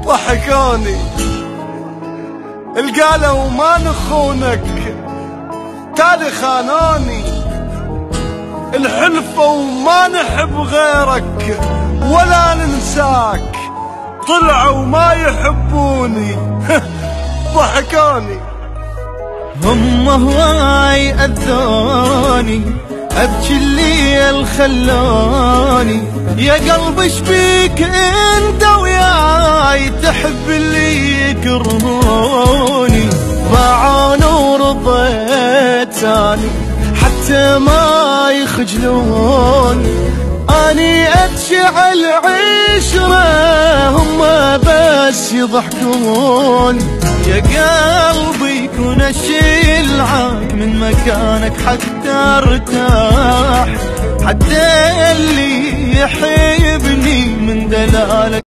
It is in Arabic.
ضحكوني القالوا ما نخونك تالي خانوني، الحلفة وما نحب غيرك ولا ننساك طلعوا ما يحبوني. ضحكوني هم هواي أذوني أبكي الليل خلوني، يا قلب ايش بيك انت وياي تحب اللي يكرهوني، باعوني ورضيت اني حتى ما يخجلوني، اني ابكي على العشرة هم بس يضحكون، يا قلبي كون اشيل عنك من مكانك حتى ارتاح، حتى اللي يحبني من دلالك